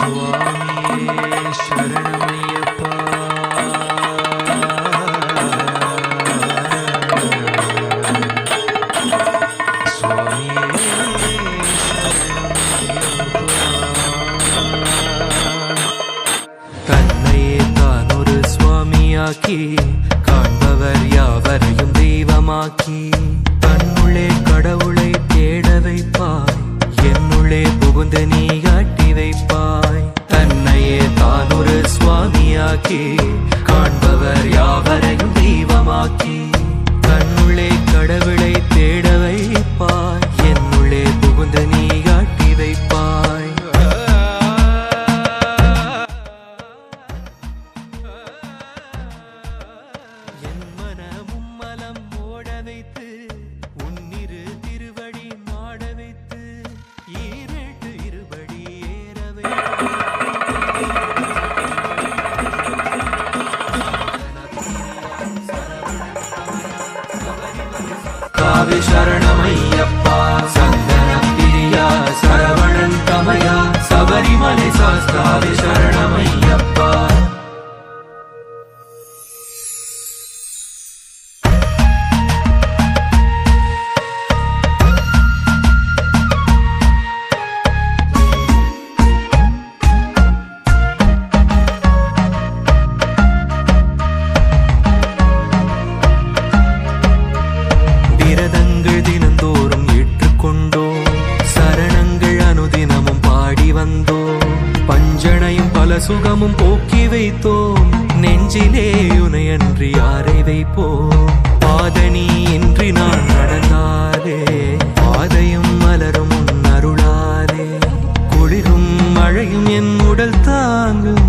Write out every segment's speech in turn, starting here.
சுவாமியே சரணமையப்பா. தன்னையே தான் ஒரு சுவாமியாக்கி காண்பவர் யாவரையும் தெய்வமாக்கி தன்னுள்ளே கடவுளை தேட வைப்பாய், என்னுள்ளே புகுந்து நீ காட்டி வைப்பாய். தன்னையே தான் ஒரு சுவாமியாக்கி காண்பவர் யாவரையும் தெய்வமாக்கி தன்னுள்ளே கடவுளை தேட வைப்பாய், என்னுள்ளே புகுந்து நீ காட்டி வைப்பாய். என் மனமும் மலம் ஓட வைத்து உன்னிரு திருவடி நாட வைத்து ஈரேட்டு இருபடி ஏற வைத்து சரணமையப்பா. சந்தன பிரியா சரவணன் தமயா சபரிமலை சாஸ்தாவே சரணமையப்பா. விரதங்கள் தினந்தோறும் ஏற்றுக்கொண்டோம், சரணங்கள் அனுதினமும் பாடி வந்தோம், பஞ்சனையும் பல சுகமும் போக்கி வைத்தோம், நெஞ்சிலே உனையன்றி யாரை வைப்போம். பாதனி இன்றி நான் நடந்தாலே பாதையும் மலரும் உன் அருளாலே, குளிரும் மழையும் என் உடல் தாங்கும்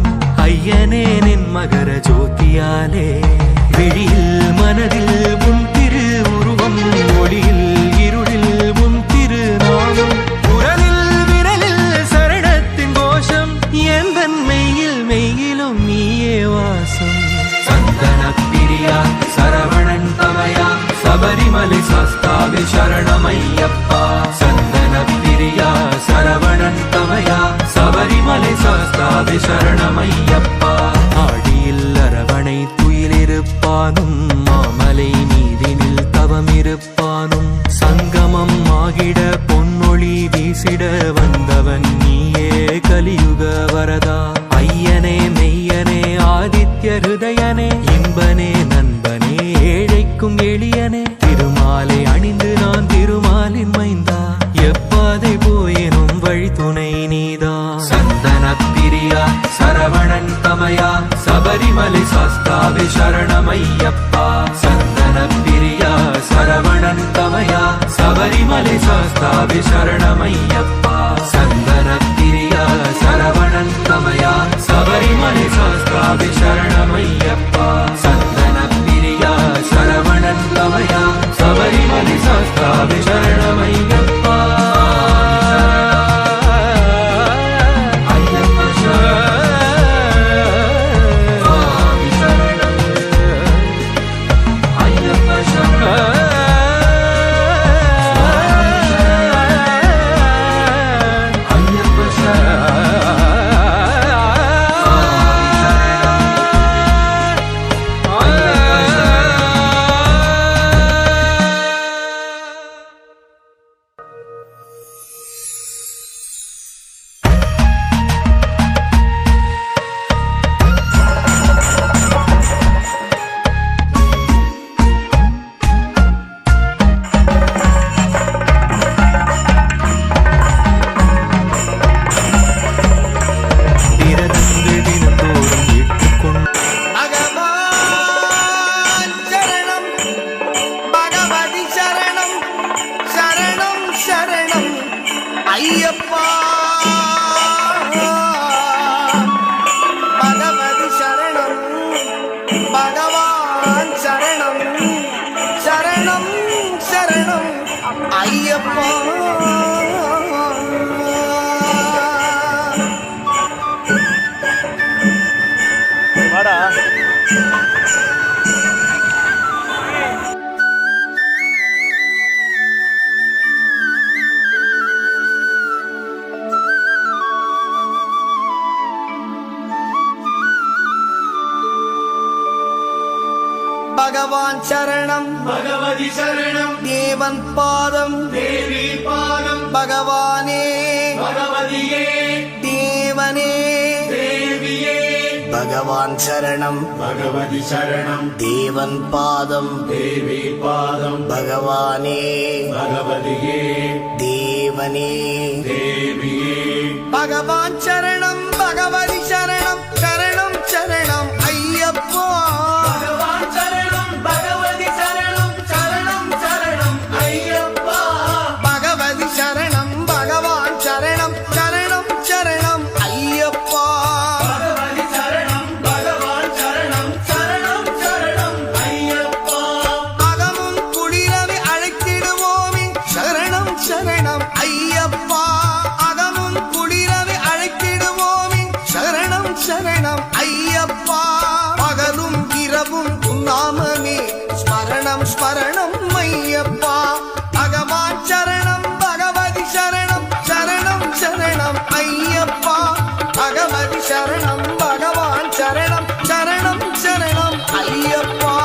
ஐயனே நின் மகர ஜோதியாலே. விழியில் மனதில் உன் திரு உருவம், ஒளியில் இருளில் உன் திருநாமம், குரலில் விரலில் சரணத்தின் கோஷம், எந்த மெய்யில் மெய்யிலும் நீயே வாசம். சந்தன பிரியா சரவணன் தமயா சபரிமலை சாஸ்தாவே சரணமையப்பா. சந்தன பிரியா சரவணன் தமயா சபரிமலை சாஸ்தாவே சரணமையப்பா. ஆடியில் அரவணை துயிலிருப்பானும், மாமலை மீதினில் தவமிருப்பானும், சங்கமம் ஆகிட பொன்னொழி வீசிட வந்தவன் நீயே கலியுக வரதா. ஐயனே மெய்யனே ஆதித்ய ஹிருதயனே, இன்பனே நண்பனே ஏழைக்கும் எளியனே, திருமாலை அணிந்து நான் திருமாலின் மைந்தா, எப்பாதை போயினும் வழி துணை நீதா. சந்தன பிரியா சரவணன் தமயா சபரிமலை சாஸ்தாவே சரணமையப்பா. சந்தன பிரியா சரவணன் தமயா சபரிமலை சாஸ்தாவே சரணமையப்பா. சந்தன பிரியா சரவணன் தமயா சபரிமலை சாஸ்தாவே சரணமையப்பா. சந்தன பிரியா சரவணன் தமயா சபரிமலை சாஸ்தாவே சரணமையப்பா. ஐயப்பா பகவதி சரணம், பகவான் சரணம், சரணம் சரணம் ஐயப்பா. வாடா பகவான் சரணம் பகவதி சரணம் தேவன் பாதம் தேவி பாதம் பகவானே பகவதியே தேவனே தேவியே பகவான் சரணம் பகவதி சரணம் தேவன் பாதம் தேவி பாதம் பகவானே பகவதியே தேவனே தேவியே பகவான் சரணம் பகவதி சரணம் சரணம் சரணம் ஐயப்பா பகவான் சரணம் பகவதி சரணம் சரணம் சரணம் ஐயப்பா பகவதி சரணம் பகவான் சரணம் சரணம் சரணம் ஐயப்பா பகவதி சரணம் பகவான் சரணம் சரணம் சரணம் ஐயப்பா அகமும் குளிரவை அழைத்திடுவோமே சரணம் சரணம் ஐயப்பா அகமும் குளிரவை அழைத்திடுவோமே சரணம் சரணம் ஐயப்பா பகலும் இரவும் உன்னாமமே ஸ்மரணம் ஸ்மரணம் ஐயப்பா பகவான் சரணம் பகவதி சரணம் சரணம் சரணம் ஐயப்பா பகவதி சரணம் பகவான் சரணம் சரணம் சரணம் ஐயப்பா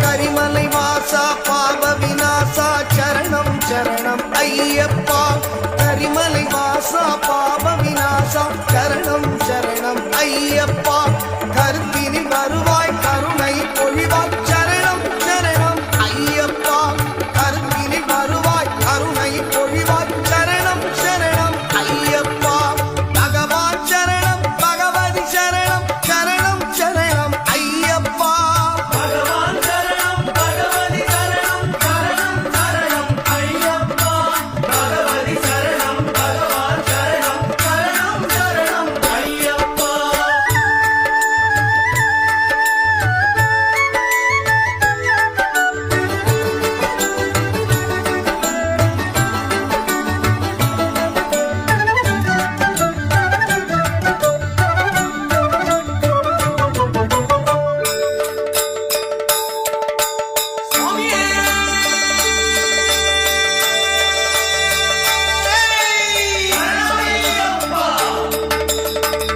கரிமலை வாசா பாப விநாசா சரணம் சரணம் ஐயப்பா கரிமலை வாசா பாப விநாசா சரணம் சரணம் ஐயப்பா கருத்தினி வருவாய் கருணை பொழிவாய் சரணம் சரணம் ஐயப்பா கருத்தினி வருவாய் கருணை பொழிவாய் சரணம் சரணம் ஐயப்பா பகவான் சரணம் பகவதி சரணம் சரணம் சரணம் ஐயப்பா பகவான் சரணம் பகவதி சரணம் சரணம் சரணம் ஐயப்பா பகவதி சரணம் பகவான் சரணம் சரணம் சரணம் ஐயப்பா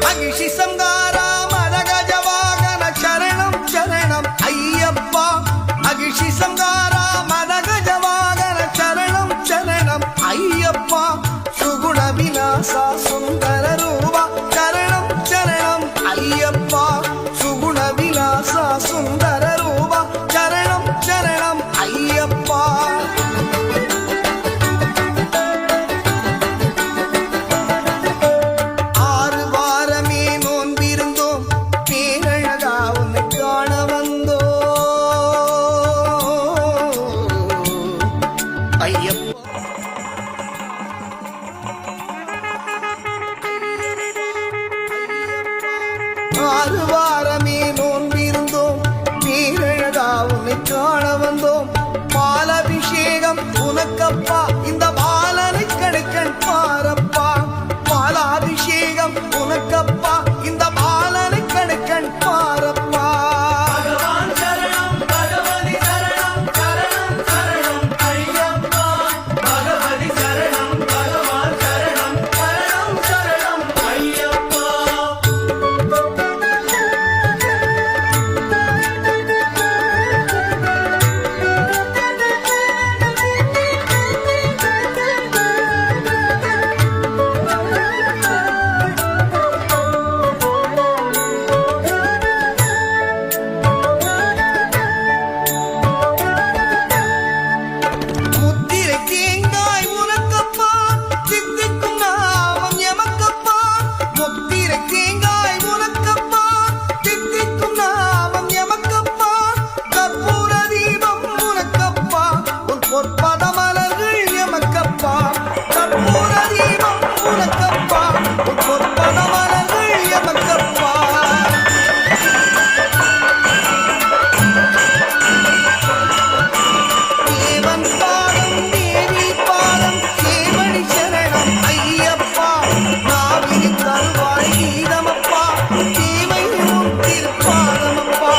மகிஷி சங்காரா மதகஜ வாகன சரணம் சரணம் ஐயப்பா மகிஷி சங்காரா மதகஜ வாகன சரணம் சரணம் ஐயப்பா சுகுண விநாசா சுந்தர ரூபா சரணம் சரணம் ஐயப்பா சுகுண விநாசா சுந்தர ரூபா சரணம் சரணம் ஐயப்பா ஆறு வாரமே நோன்பிருந்தோம் பேரழகா உன்னை காண வந்தோ ஐயப்பா ஆறு வாரமே நோன்பிருந்தோம் பேரழகா உன்னை காண வந்தோம் பாலாபிஷேகம் உனக்கப்பா இந்த பாலனை கடுக்கன் பாரப்பா பாலாபிஷேகம் உனக்கப்பா இந்த பாலனை கடுக்கன் பாரப்பா பகவான் சரணம் பகவதி சரணம் சரணம் சரணம் ஐயப்பா பகவதி சரணம் பகவான் சரணம் சரணம் சரணம் ஐயப்பா முத்திரை தேங்காய் உனக்கப்பா சித்திக்கும் நாமம் எமக்கப்பா முத்திரை தேங்காய் உனக்கப்பா சித்திக்கும் நாமம் எமக்கப்பா கற்பூர தீபம் உனக்கப்பா உன் பொற்பத மலர்கள் எமக்கப்பா கற்பூர தீபம் உனக்கப்பா உன் பொற்பத மலர்கள் எமக்கப்பா தேவன் பாதம் தேவி பாதம் தேவடி சரணம் ஐயப்பா நாவினி தருவாய் கீதமப்பா தேவை திருப்பாதமப்பா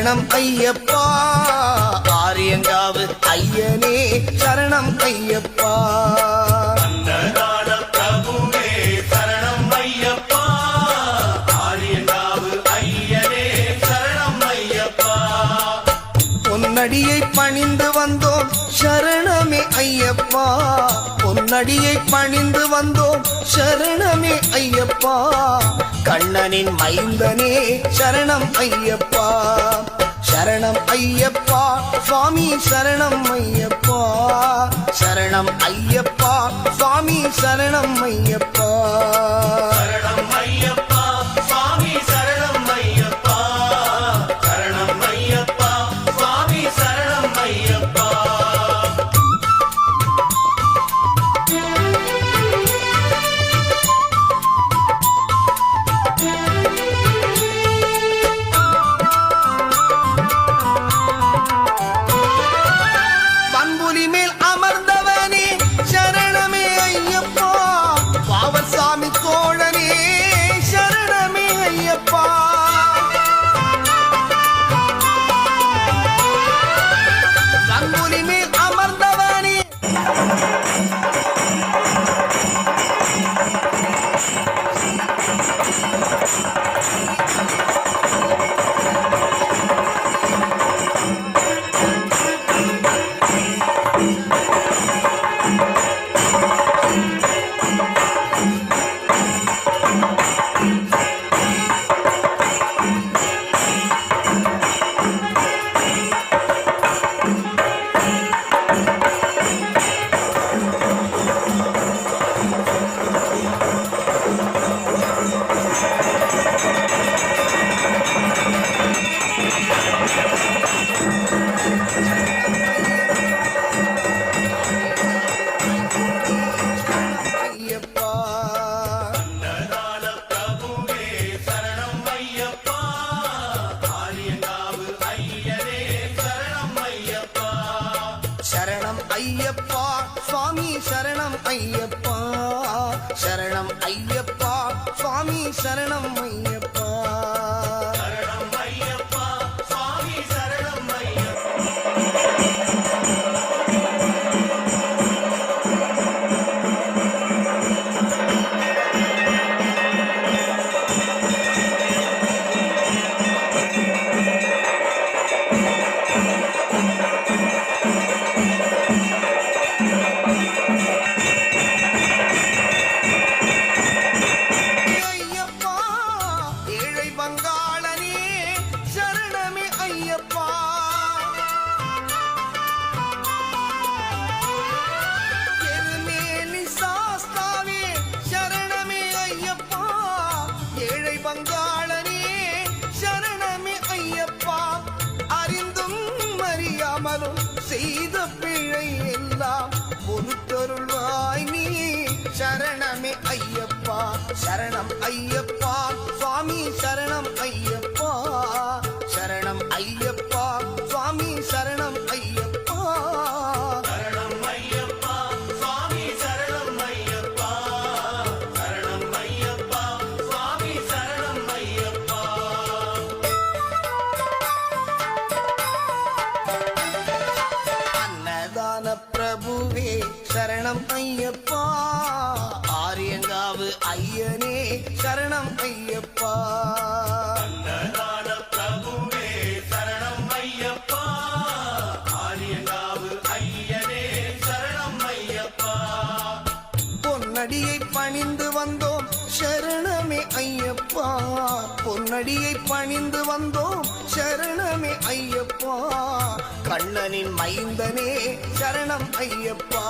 சரணம் ஐயப்பா ஆரியங்காவு ஐயனே சரணம் ஐயப்பா அன்னதான பிரபுவே சரணம் ஐயப்பா ஆரியங்காவு ஐயனே சரணம் ஐயப்பா பொன்னடியை பணிந்து வந்தோம் சரணமே ஐயப்பா பொன்னடியை பணிந்து வந்தோம் சரணமே ஐயப்பா கண்ணனின் மைந்தனே சரணம் ஐயப்பா சரணம் ஐயப்பா சுவாமி சரணம் ஐயப்பா சரணம் ஐயப்பா சுவாமி சரணம் ஐயப்பா சரணம் ஐயப்பா சுவாமி சரணம் ஐயப்பா சரணம் ஐயப்பா சுவாமி சரணம் ஐயப்பா பண்புலி மேல் அமர்ந்தவனே சரணமே ஐயப்பா பாவர் சாமி தோழனே சரணமே ஐயப்பா பண்புலி மேல் அமர்ந்தவனே ஐயப்பா அன்னதான பிரபுவே சரணம் ஐயப்பா ஆரியங்காவு ஐயனே சரணம் ஐயப்பா சரணம் ஐயப்பா சுவாமி சரணம் ஐயப்பா சரணம் ஐயப்பா சுவாமி சரணம் ஐயப்பா சரணம் ஐயப்பா சுவாமி சரணம் ஐயப்பா ஐயப்பா ஏழை பங்காளனே சரணமே ஐயப்பா எருமேலி சாஸ்தாவே சரணமே ஐயப்பா ஏழை பங்காளனே சரணமே ஐயப்பா அறிந்தும் அறியாமலும் செய்த பிழை எல்லாம் பொறுத்தருள்வாய் நீ சரணமே ஐயப்பா சரணம் ஐயப்பா சுவாமி சரணம் ஐயப்பா சரணம் ஐயப்பா சுவாமி சரணம் ஐயப்பா சரணம் ஐயப்பா சுவாமி சரணம் ஐயப்பா சரணம் ஐயப்பா சுவாமி சரணம் ஐயப்பா அன்னதான பிரபுவே சரணம் ஐயப்பா ஆரியங்காவு ஐயனே சரணம் ஐயப்பா அன்னதான பிரபுவே சரணம் ஐயப்பா ஆரியங்காவு ஐயனே சரணம் ஐயப்பா பொன்னடியை பணிந்து வந்தோம் சரணமே ஐயப்பா பொன்னடியை பணிந்து வந்தோம் சரணமே ஐயப்பா கண்ணனின் மைந்தனே சரணம் ஐயப்பா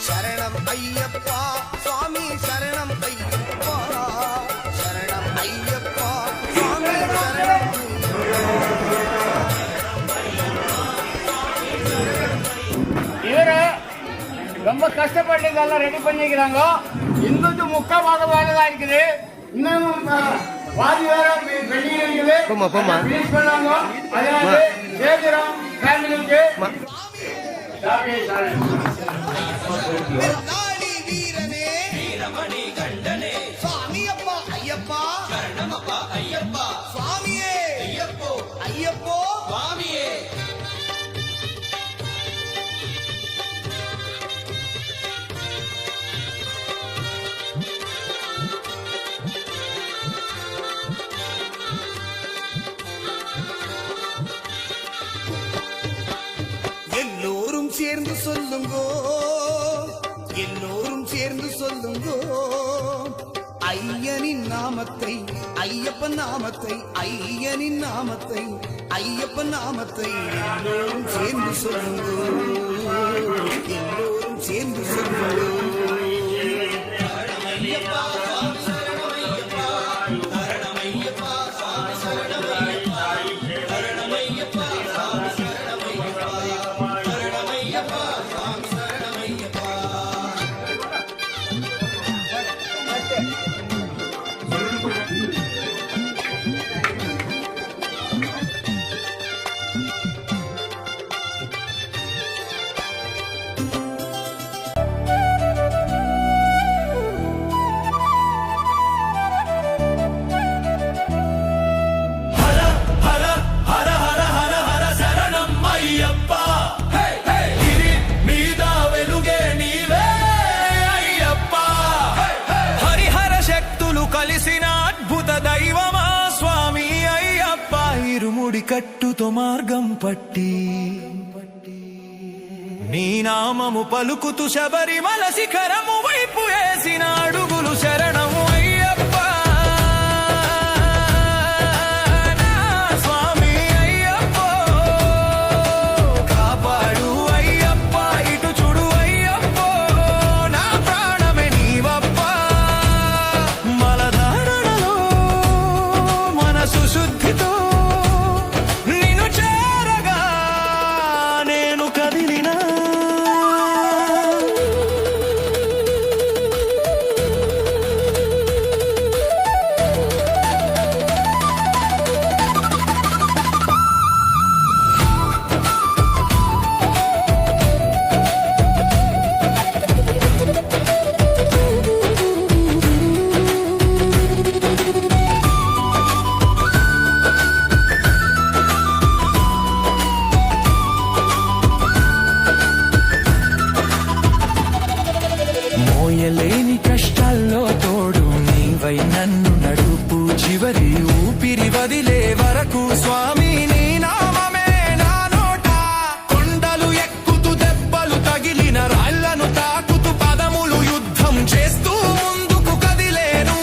சரணம் ஐயப்பா சுவாமி சரணம் ஐயப்பா சரணம் ஐயப்பா சுவாமி சரணம் இவரு ரொம்ப கஷ்டப்பட்டு இதெல்லாம் ரெடி பண்ணிக்கிறாங்க இன்னும் 3/4 மாதம் வேலை தான் இருக்குது இன்னும் வாதி வேற வெளியே இருக்குது ரிலீஸ் பண்ணாங்க அதாவது சேதுராம் ஃபேமிலிக்கு நாடி வீரனே வீரமணி கண்டனே சுவாமி அப்பா ஐயப்பா சரணமப்பா ஐயப்பா சுவாமியே ஐயப்போ ஐயப்போ சேர்ந்து சொல்லுங்கோ, எல்லோரும் சேர்ந்து சொல்லுங்கோ. ஐயனின் நாமத்தை, ஐயப்பன் நாமத்தை, ஐயனின் நாமத்தை, ஐயப்பன் நாமத்தை எல்லோரும் சேர்ந்து சொல்லுங்கோ, எல்லோரும் சேர்ந்து சொல்லுங்கோ. ఇరుముడి కట్టుతో మార్గం పట్టి నీ నామము పలుకుతూ శబరిమల శిఖరము వైపు వేసిన అడుగులు శరణము అయ్యప్ప. నా స్వామి అయ్యప్ప, కాపాడు అయ్యప్ప, ఇటు చూడు అయ్యప్ప, నా ప్రాణమే నీవప్ప. మలధారణలో మనసు శుద్ధితో లేని కష్టాల్లో తోడు నీవై నన్ను నడుపు, చివరి ఊపిరి వదిలే వరకు స్వామి నీ నామమే నా నోట. కొండలు ఎక్కుతూ దెబ్బలు తగిలిన రాళ్లను తాకుతూ పదములు యుద్ధం చేస్తూ ముందుకు కదిలేను.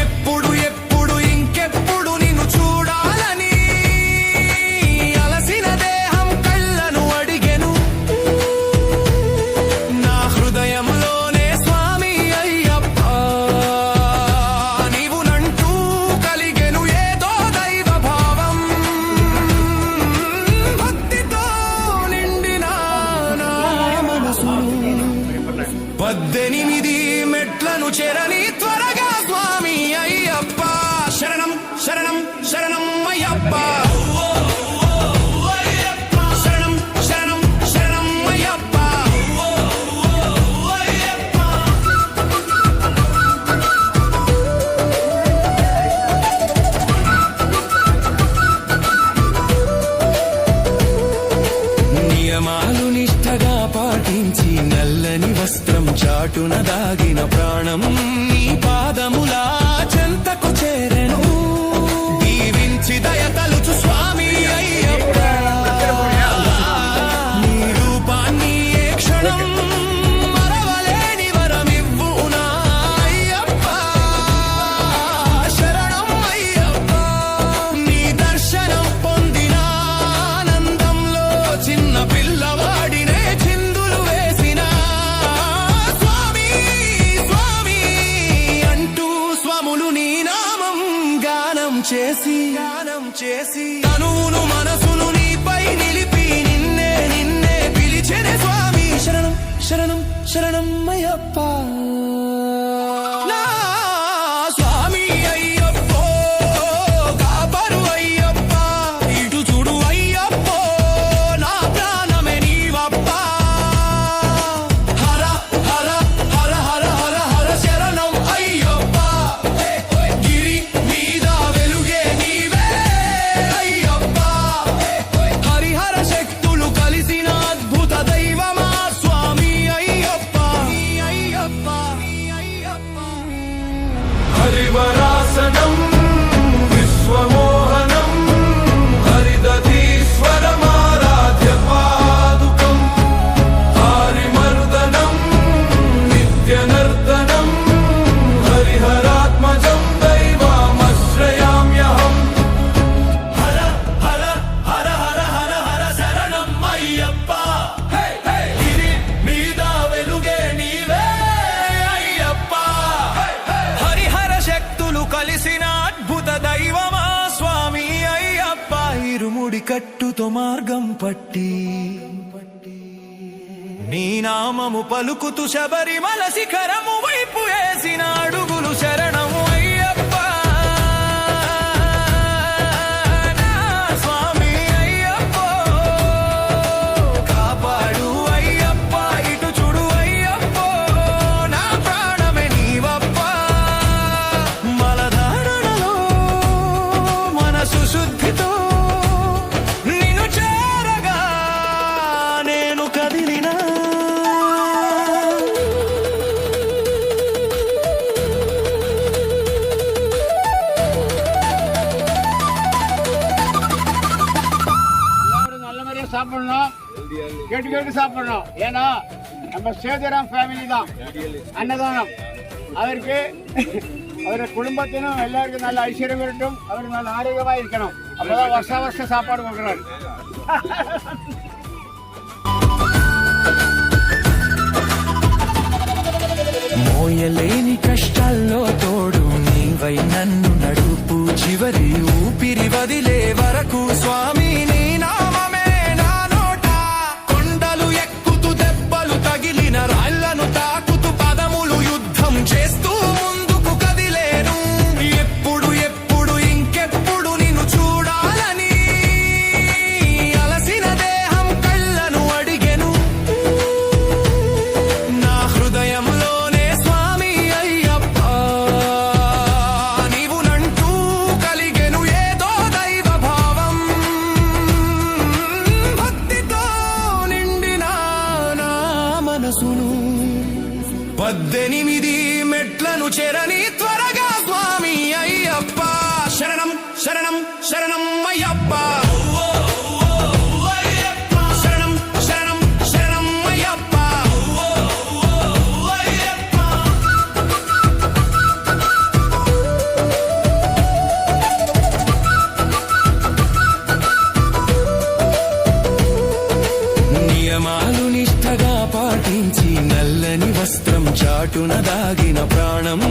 ఎప్పుడు ఎప్పుడు ఇంకెప్పుడు నిన్ను చూడాలని అలసిన దేహం కళ్ళను అడిగెను. నా హృదయంలో పద్దెనిమిది మెట్లను చేరని త్వరగా స్వామి అయ్యప్ప. శరణం శరణం శరణం అయ్యప్ప, శరణం శరణం శరణం అయ్యప్ప. నియమాలు నిష్ఠగా పాటించి నల్లని వస్త్రం చాటున దాగిన ప్రాణం నీ పాదములా చెంతకు చేరెను. దీవించి దయతలుచు స్వామి అయ్యప్ప, నీ రూపాన్ని ఏ క్షణం మరవలేని వరమివ్వు నా అయ్యప్ప. శరణం అయ్యప్ప, నీ దర్శనం పొందిన ఆనందంలో చిన్న పిల్లవాడినే చిందులు వేసిన స్వామి స్వామి అంటూ స్వములు నీ నామం గానం చేసి తనువును మనసును నీపై నిలిపి నిన్నే నిన్నే పిలిచెనే స్వామి. శరణం శరణం శరణం అయ్యప్ప, నా స్వామి అయ్యప్ప, కాపాడు అయ్యప్ప, ఇటు చూడు అయ్యప్ప, నా ప్రాణమే నీవప్ప. హర హర హర హర హర హర శరణం అయ్యప్ప, గిరి మీద వెలుగే నీవే అయ్యప్ప. హరిహర శక్తులు కలిసిన అద్భుత దైవమా స్వామి అయ్యప్ప, అయ్యప్ప. గుడి కట్టుతో మార్గం పట్టి నీ నామము పలుకుతూ శబరిమల శిఖరము వైపు వేసిన అడుగులు శరణము అయ్యప్ప నా స్వామి అయ్యప్ప కాపాడు అయ్యప్ప ఇటు చూడు అయ్యప్ప నా ప్రాణమే నీవప్ప మలధారణలో మనసు శుద్ధితో నిన్ను చేరగా నేను కదిలినా நல்ல மாதிரியா சாப்பிடணும், கேட்டு கேட்டு சாப்பிடணும். ஏன்னா நம்ம சேதுராம் ஃபேமிலி தான் அன்னதானம். அவருக்கு அவருடைய குடும்பத்திനും எல்லாருக்கும் நல்ல ஐஸ்வர்யம் இருக்கட்டும், அவர் நல்ல ஆரோக்கியமாக இருக்கணும். அப்பதான் வருஷம் சாப்பாடு கொடுக்குறாரு. మోయలేని కష్టాల్లో తోడు నీవై నన్ను నడుపు చివరి ఊపిరి వదిలే వరకు స్వామి నీ నామమే నా నోట కొండలు ఎక్కుతూ దెబ్బలు తగిలిన రాళ్లను తాకుతూ పదములు యుద్ధం చేస్తూ ముందుకు కదిలేను ఎప్పుడు ఎప్పుడు ఇంకెప్పుడు నిన్ను చూడాలని అలసిన దేహం కళ్ళను అడిగెను నా హృదయంలోనే స్వామి అయ్యప్ప నీవు నంటూ కలిగెను ఏదో దైవ భావం భక్తితో నిండిన నా మనసును 18 మెట్లను చెరని త్వరగా స్వామి అయ్యప్ప శరణం శరణం శరణం అయ్యప్ప శరణం శరణం శరణం అయ్యప్ప నియమాలు నిష్ఠగా పాటించి నల్లని వస్త్రం చాటున దాగిన ప్రాణం